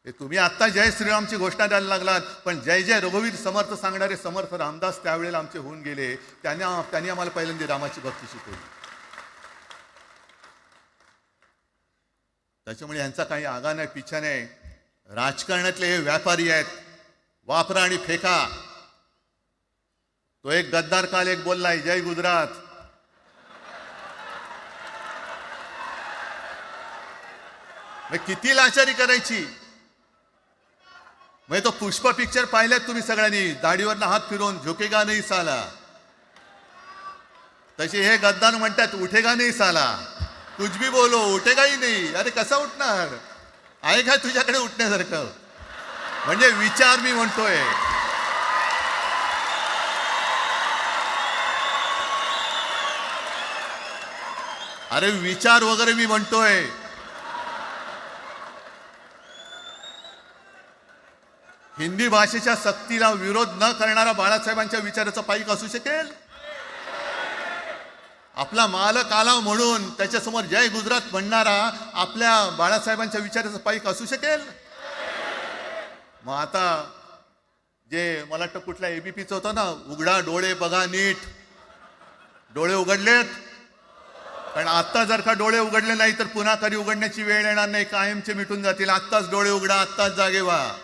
तुम्ही आता जय श्रीरामची घोषणा द्यायला लागलात, पण जय जय रघुवीर समर्थ सांगणारे समर्थ रामदास त्यावेळेला आमचे होऊन गेले. त्यांनी आम्हाला पहिल्यांदा रामाची भक्ती शिकवली. त्याच्यामुळे यांचा काही आगा नाही, पिछा नाही. राजकारणातले हे व्यापारी आहेत, वापरा आणि फेका. तो एक गद्दार काल एक बोललाय, जय गुजरात. किती लाचारी करायची. म्हणजे तो पुष्पा पिक्चर पाहिल्यात तुम्ही सगळ्यांनी, दाढीवर हात फिरवून झुकेगा नाही साला. तसे हे गद्दार म्हणतात उठेगा नाही साला, कुछ भी बोलो उठेगा ही नाही. अरे कसा उठणार आहे काय तुझ्याकडे उठण्यासारखं? म्हणजे विचार मी म्हणतोय. अरे विचार वगैरे मी म्हणतोय. हिंदी भाषेच्या सक्तीला विरोध न करणारा बाळासाहेबांच्या विचाराचा पाईक असू शकेल? आपला मालक आला म्हणून त्याच्यासमोर जय गुजरात म्हणणारा आपल्या बाळासाहेबांच्या विचाराचा पाईक असू शकेल? मग आता जे मला वाटतं कुठल्या एबीपीचं होतं ना, उघडा डोळे बघा नीट. डोळे उघडलेत? कारण आत्ता जर का डोळे उघडले नाही तर पुन्हा कधी उघडण्याची वेळ येणार नाही, कायमचे मिटून जातील. आत्ताच डोळे उघडा, आत्ताच जागे व्हा.